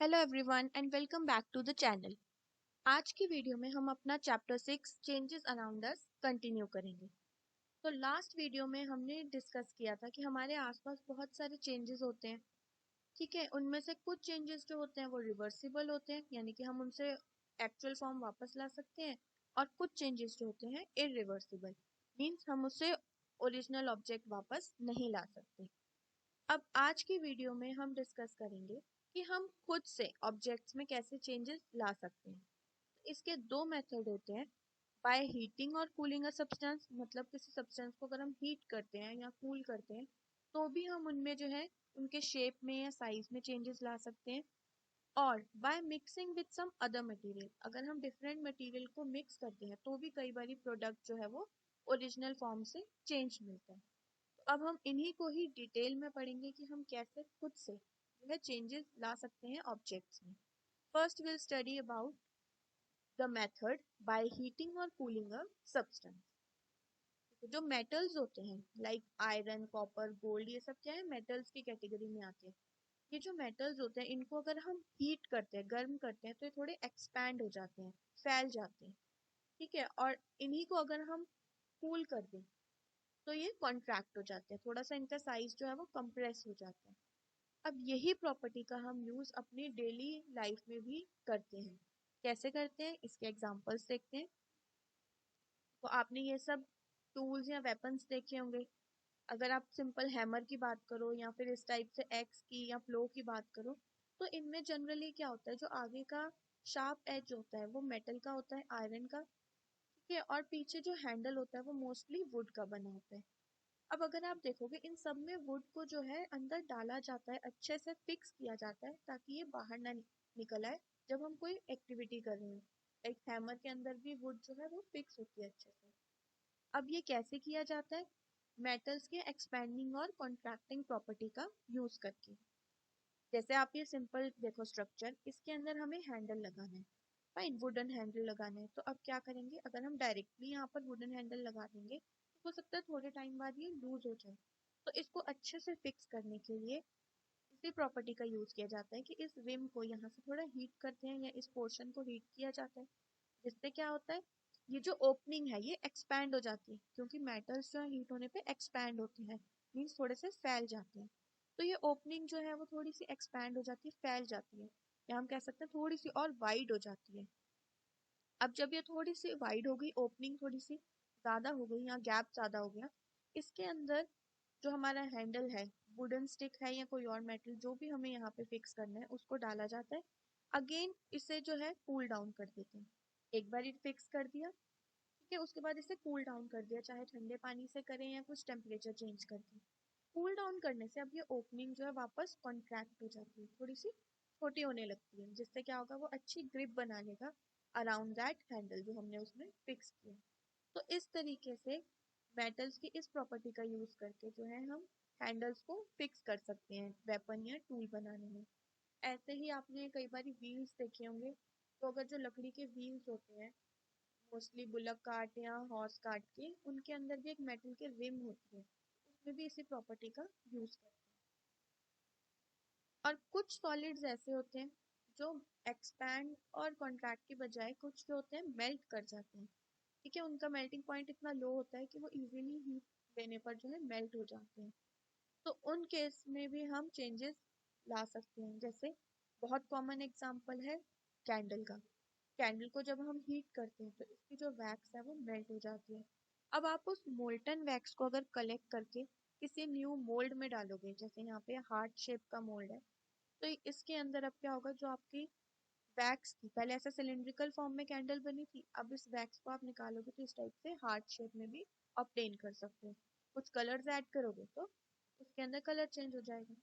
Hello everyone and welcome back to the channel. आज की video में हम अपना chapter 6 changes around us continue करेंगे। तो लास्ट वीडियो में हमने डिस्कस किया था कि हमारे आसपास बहुत सारे चेंजेस होते हैं। ठीक है, उनमें से कुछ चेंजेस जो होते हैं वो रिवर्सिबल होते हैं, यानी कि हम उनसे एक्चुअल फॉर्म वापस ला सकते हैं, और कुछ चेंजेस जो होते हैं इरिवर्सिबल, मीन्स हम उससे ओरिजिनल ऑब्जेक्ट वापस नहीं ला सकते। अब आज की वीडियो में हम डिस्कस करेंगे कि हम खुद से ऑब्जेक्ट्स में कैसे चेंजेस ला सकते हैं। इसके दो मेथड होते हैं, बाय हीटिंग और कूलिंग अ सब्सटेंस, मतलब किसी सब्सटेंस को अगर हम हीट करते हैं या कूल करते हैं तो भी हम उनमें जो है उनके शेप में या साइज में चेंजेस ला सकते हैं। और by mixing with some other material, अगर हम डिफरेंट मटेरियल को मिक्स करते हैं तो भी कई बार प्रोडक्ट जो है वो ओरिजिनल फॉर्म से चेंज मिलता है। अब हम इन्हीं को ही डिटेल में पढ़ेंगे कि हम कैसे खुद से जो है चेंजेस ला सकते हैं ऑब्जेक्ट्स में। First will study about the method by heating और कूलिंग अ सब्सटेंस। जो मेटल्स होते हैं लाइक आयरन, कॉपर, गोल्ड, ये सब क्या है, मेटल्स की कैटेगरी में आते हैं। ये जो मेटल्स होते हैं इनको अगर हम हीट करते हैं, गर्म करते हैं, तो ये थोड़े एक्सपैंड हो जाते हैं, फैल जाते हैं। ठीक है, और इन्हीं को अगर हम कूल कर दें तो ये कॉन्ट्रैक्ट हो जाते हैं, थोड़ा सा इनका साइज जो है वो कंप्रेस हो जाता है। अब यही प्रॉपर्टी का हम यूज अपनी डेली लाइफ में भी करते हैं। कैसे करते हैं इसके एग्जांपल्स देखते हैं। तो आपने ये सब टूल्स या वेपन्स देखे होंगे। अगर आप सिंपल हैमर की बात करो या फिर इस टाइप से एक्स की या प्लो की बात करो, तो इनमें जनरली क्या होता है, जो आगे का शार्प एज होता है वो मेटल का होता है, आयरन का। ठीक है, और पीछे जो हैंडल होता है वो मोस्टली वुड का बना होता है। अब अगर आप देखोगे इन सब में वुड को जो है अंदर डाला जाता है, अच्छे से फिक्स किया जाता है ताकि ये बाहर ना निकल आए जब हम कोई एक्टिविटी कर रहे हैं। एक हैमर के अंदर भी वुड जो है वो फिक्स होती है अच्छे से। अब ये कैसे किया जाता है, मेटल्स के एक्सपैंडिंग और कॉन्ट्रैक्टिंग प्रॉपर्टी का यूज करके। जैसे आप ये सिंपल देखो स्ट्रक्चर, इसके अंदर हमें हैंडल लगाना है, फाइन, वुडन हैंडल लगाना है। तो अब क्या करेंगे, अगर हम डायरेक्टली यहाँ पर वुडन हैंडल लगा देंगे तो हो सकता है थोड़े टाइम बाद ये लूज हो जाए। तो इसको अच्छे से फिक्स करने के लिए इसी प्रॉपर्टी का यूज किया जाता है कि इस रिम को यहाँ से थोड़ा हीट करते हैं या इस पोर्शन को हीट किया जाता है, जिससे क्या होता है, ये जो ओपनिंग है ये एक्सपैंड हो जाती है, क्योंकि मेटल्स जो है हीट होने पे एक्सपैंड होते हैं, मीन्स थोड़े से फैल जाते हैं। तो ये ओपनिंग जो है वो थोड़ी सी एक्सपैंड हो जाती है, फैल जाती है, या हम कह सकते हैं थोड़ी सी और वाइड हो जाती है। अब जब ये थोड़ी सी वाइड हो गई, ओपनिंग थोड़ी सी ज्यादा हो गई या गैप ज्यादा हो गया, इसके अंदर जो हमारा हैंडल है, वुडन स्टिक है या कोई और मेटल जो भी हमें यहाँ पे फिक्स करना है, उसको डाला जाता है। अगेन इसे जो है कूल डाउन कर देते हैं। एक बार ये फिक्स कर दिया, ठीक है, उसके बाद इसे कूल डाउन कर दिया, चाहे ठंडे पानी से करें या कुछ टेम्परेचर चेंज करके। कूल डाउन करने से अब ये ओपनिंग जो है वापस कॉन्ट्रैक्ट हो जाती है, थोड़ी सी छोटी होने लगती है, जिससे क्या होगा, वो अच्छी ग्रिप बना लेगा अराउंड दैट हैंडल जो हमने उसमें फिक्स किया। तो इस तरीके से मेटल्स की इस प्रॉपर्टी का यूज करके जो है हम हैंडल्स को फिक्स कर सकते हैं वेपन या टूल बनाने में। ऐसे ही आपने कई बार व्हील्स देखे होंगे। तो अगर जो लकड़ी के व्हील्स होते हैं, मोस्टली बुलक कार्ट या हॉर्स कार्ट के, उनके अंदर भी एक मेटल के रिम होती है, उसमें भी इसी प्रॉपर्टी का यूज करते हैं। और कुछ सॉलिड्स ऐसे होते हैं जो एक्सपैंड और कॉन्ट्रैक्ट की बजाय कुछ जो होते हैं मेल्ट कर जाते हैं। ठीक है, उनका मेल्टिंग पॉइंट इतना लो होता है कि वो इजीली हीट देने पर जो है मेल्ट हो जाते हैं। तो उन केस में भी हम चेंजेस ला सकते हैं। जैसे बहुत कॉमन एग्जांपल है कैंडल का। कैंडल को जब हम हीट करते हैं तो इसकी जो वैक्स है वो मेल्ट हो जाती है। अब आप उस मोल्टन वैक्स को अगर कलेक्ट करके किसी न्यू मोल्ड में डालोगे, जैसे यहाँ पे हार्ट शेप का मोल्ड है, तो इसके अंदर अब क्या होगा, जो आपकी वैक्स थी, पहले ऐसे सिलिंड्रिकल फॉर्म में कैंडल बनी थी, अब इस वैक्स को आप निकालोगे तो इस टाइप से हार्ट शेप में भी ऑब्टेन कर सकते हो। कुछ कलर्स ऐड करोगे तो उसके अंदर कलर चेंज हो जाएगा।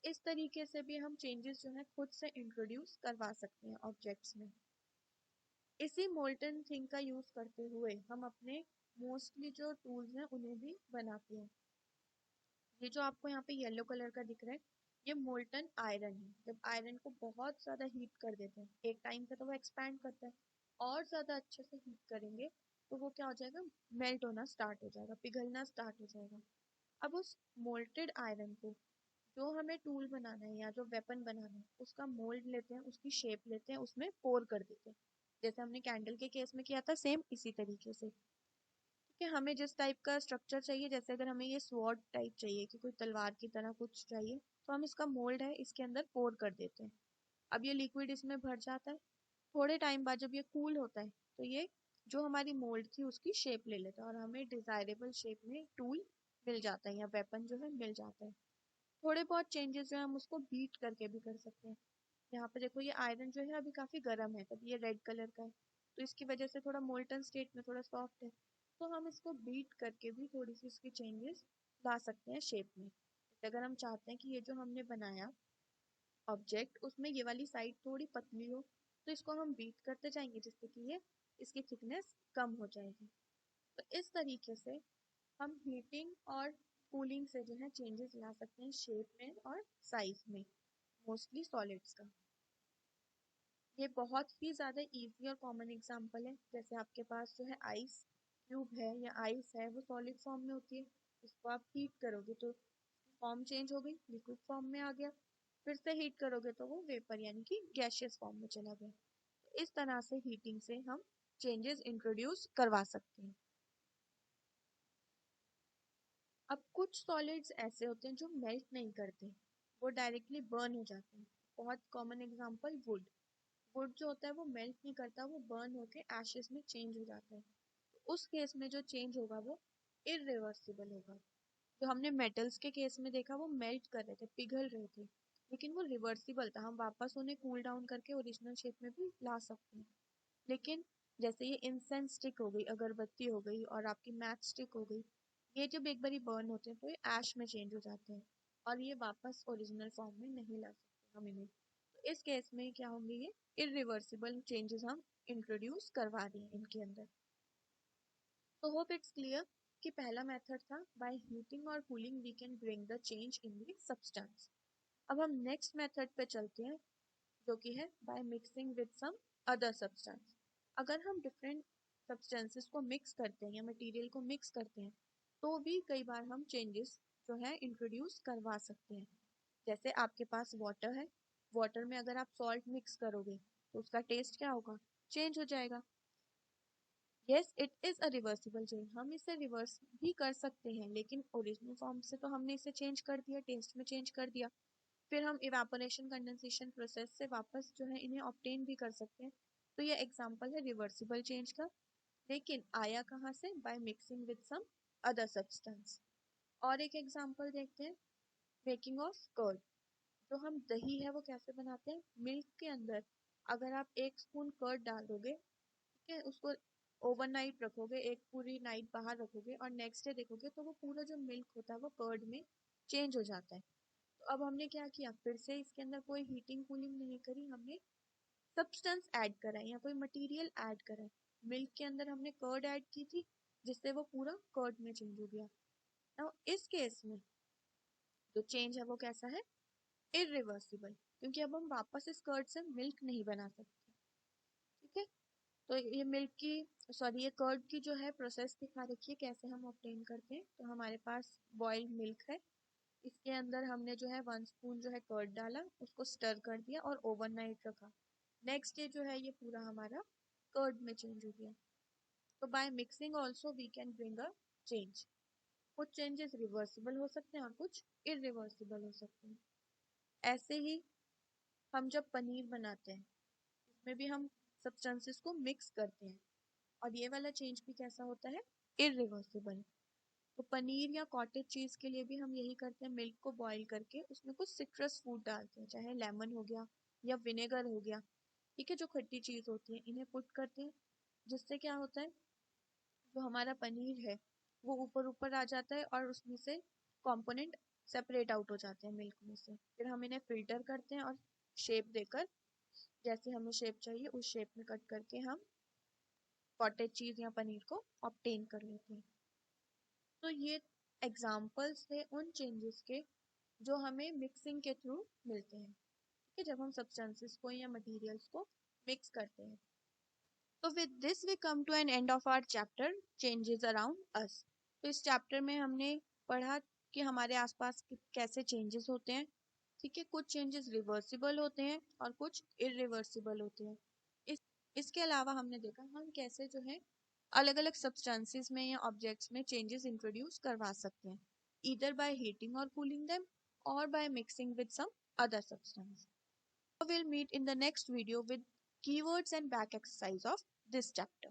इस तरीके से भी हम चेंजेस जो है खुद से इंट्रोड्यूस करवा सकते हैं ऑब्जेक्ट्स में। इसी मोल्टन थिंग का यूज करते हुए हम अपने मोस्टली जो टूल्स हैं उन्हें भी बनाते हैं। ये जो आपको यहाँ पे येलो कलर का दिख रहा है, ये मोल्टन आयरन है। जब आयरन को बहुत ज्यादा हीट कर देते हैं एक टाइम पे तो वो एक्सपैंड करता है, और ज्यादा अच्छे से हीट करेंगे तो वो क्या हो जाएगा, मेल्ट होना स्टार्ट हो जाएगा, पिघलना स्टार्ट हो जाएगा। अब उस मोल्टेड आयरन को जो हमें टूल बनाना है या जो वेपन बनाना है उसका मोल्ड लेते हैं, उसकी शेप लेते हैं, उसमें पोर कर देते हैं, जैसे हमने कैंडल के केस में किया था सेम इसी तरीके से। ठीक है, हमें जिस टाइप का स्ट्रक्चर चाहिए, जैसे अगर हमें ये स्वॉर्ड टाइप चाहिए कि कोई तलवार की तरह कुछ चाहिए, तो हम इसका मोल्ड है इसके अंदर पोर कर देते हैं। अब ये लिक्विड इसमें भर जाता है। थोड़े टाइम बाद जब ये कूल होता है तो ये जो हमारी मोल्ड थी उसकी शेप ले लेता है और हमें डिजायरेबल शेप में टूल मिल जाता है या वेपन जो है मिल जाता है। थोड़े बहुत चेंजेस जो है हम उसको बीट करके भी कर सकते हैं। यहाँ पे देखो ये आयरन जो है अभी काफी गर्म है, तब ये रेड कलर का है, तो इसकी वजह से थोड़ा मोल्टन स्टेट में थोड़ा सॉफ्ट है। तो हम इसको बीट करके भी थोड़ी सी इसकी चेंजेस ला सकते हैं शेप में। अगर हम चाहते हैं कि ये जो हमने बनाया ऑब्जेक्ट उसमें ये वाली साइड थोड़ी पतली हो, तो इसको हम बीट करते जाएंगे जिससे कि ये इसकी थिकनेस कम हो जाएगी। तो इस तरीके से हम हीटिंग और कूलिंग से जो है चेंजेस ला सकते हैं शेप में और साइज में, मोस्टली सॉलिड्स का। ये बहुत ही ज़्यादा इजी और कॉमन एग्जांपल है। जैसे आपके पास जो है आइस क्यूब है या आइस है, वो सॉलिड फॉर्म में होती है, उसको आप हीट करोगे तो फॉर्म चेंज हो गई, लिक्विड फॉर्म में आ गया। फिर से हीट करोगे तो वो वेपर यानी कि गैशियस फॉर्म में चला गया। तो इस तरह से हीटिंग से हम चेंजेस इंट्रोड्यूस करवा सकते हैं। अब कुछ सॉलिड्स ऐसे होते हैं जो मेल्ट नहीं करते, वो डायरेक्टली बर्न हो जाते हैं। बहुत कॉमन एग्जांपल वुड। वुड जो होता है वो मेल्ट नहीं करता, वो बर्न होके एशेस में चेंज हो जाता है। तो उस केस में जो चेंज होगा वो इरिवर्सिबल होगा। जो हमने मेटल्स के केस में देखा वो मेल्ट कर रहे थे, पिघल रहे थे, लेकिन वो रिवर्सिबल था, हम वापस उन्हें कूल डाउन करके ओरिजिनल शेप में भी ला सकते हैं। लेकिन जैसे ये इंसेंस स्टिक हो गई, अगरबत्ती हो गई और आपकी मैच स्टिक हो गई, ये जब एक बारी बर्न होते हैं तो ये ऐश में चेंज हो जाते हैं और ये वापस ओरिजिनल फॉर्म में नहीं ला सकते हम इन्हें। तो इस केस में क्या होंगे, ये इरिवर्सिबल चेंजेस हम इंट्रोड्यूस करवा रहे हैं इनके अंदर। तो होप इट्स क्लियर कि पहला मेथड था बाय हीटिंग और cooling we can bring the change in the substance. अब हम नेक्स्ट मेथड पे चलते हैं जो कि है by mixing with some other substance. अगर हम डिफरेंट सब्सटेंसेस को मिक्स करते हैं या मटेरियल को मिक्स करते हैं तो भी कई बार हम चेंजेस जो है इंट्रोड्यूस करवा सकते हैं। जैसे आपके पास वाटर है, वाटर में अगर आप सॉल्ट मिक्स करोगे तो उसका टेस्ट क्या होगा, चेंज हो जाएगा। Yes it is a reversible change, हम इसे रिवर्स भी कर सकते हैं, लेकिन ओरिजिनल फॉर्म से तो हमने इसे चेंज कर दिया, टेस्ट में चेंज कर दिया। फिर हम इवेपोरेशन कंडेंसेशन प्रोसेस से वापस जो है इन्हें ऑब्टेन भी कर सकते हैं। तो ये एग्जांपल है रिवर्सिबल चेंज का, लेकिन आया कहाँ से, by mixing with some other substance. और एक एग्जांपल देखते हैं, मेकिंग ऑफ कर्ड। जो हम दही है वो कैसे बनाते हैं, मिल्क के अंदर अगर आप 1 स्पून कर्ड डाल दोगे, ठीक है, उसको ओवरनाइट रखोगे, एक पूरी नाइट बाहर रखोगे और नेक्स्ट डे देखोगे तो वो पूरा जो मिल्क होता है वो कर्ड में चेंज हो जाता है। तो अब हमने क्या किया, फिर से इसके अंदर कोई हीटिंग कूलिंग नहीं करी, हमने सब्सटेंस ऐड करा है या कोई मटेरियल ऐड करा है। मिल्क के अंदर हमने कर्ड ऐड की थी जिससे वो पूरा कर्ड में चेंज हो गया। now इस केस में जो चेंज है वो कैसा है, इरिवर्सिबल, क्योंकि अब हम वापस इस कर्ड से मिल्क नहीं बना सकते। ठीक है, तो ये मिल्क की सॉरी ये कर्ड की जो है प्रोसेस दिखा रखी है कैसे हम ऑब्टेन करते हैं। तो हमारे पास बॉइल्ड मिल्क है, इसके अंदर हमने जो है 1 स्पून जो है कर्ड डाला, उसको स्टर कर दिया और ओवरनाइट रखा। नेक्स्ट डे जो है ये पूरा हमारा कर्ड में चेंज हो गया। तो by mixing also we can bring a change. कुछ चेंजेस रिवर्सिबल हो सकते हैं और कुछ इरिवर्सिबल हो सकते हैं। ऐसे ही हम जब पनीर बनाते हैं इसमें भी हम सब्सटेंसेस को मिक्स करते हैं और ये वाला चेंज भी कैसा होता है, इरिवर्सिबल। तो पनीर या कॉटेज चीज के लिए भी हम यही करते हैं, मिल्क को बॉईल करके उसमें कुछ सिट्रस फूड डालते हैं, चाहे लेमन हो गया या विनेगर हो गया, ठीक है, जो खट्टी चीज होती है इन्हें पुट करते हैं, जिससे क्या होता है, जो हमारा पनीर है वो ऊपर ऊपर आ जाता है और उसमें से कंपोनेंट सेपरेट आउट हो जाते हैं मिल्क में से। फिर हम इन्हें फिल्टर करते हैं और शेप देकर, जैसे हमें शेप चाहिए उस शेप में कट करके हम कॉटेज चीज या पनीर को ऑब्टेन कर लेते हैं। तो ये एग्जाम्पल्स थे उन चेंजेस के जो हमें मिक्सिंग के थ्रू मिलते हैं, ठीक है, जब हम सब्सटेंसेस को या मटेरियल्स को मिक्स करते हैं। तो with this we come to an end of our chapter changes around us. तो इस चैप्टर में हमने पढ़ा कि हमारे आसपास कैसे चेंजेस होते हैं। ठीक है, कुछ चेंजेस रिवर्सिबल होते हैं और कुछ इरिवर्सिबल होते हैं। इस इसके अलावा हमने देखा हम कैसे जो है अलग अलग सब्सटेंसेस में या ऑब्जेक्ट्स में चेंजेस इंट्रोड्यूस करवा सकते हैं, ईदर बाय हीटिंग और cooling them or by mixing with some other substance. So we'll meet in the next video with keywords and back exercise of this chapter.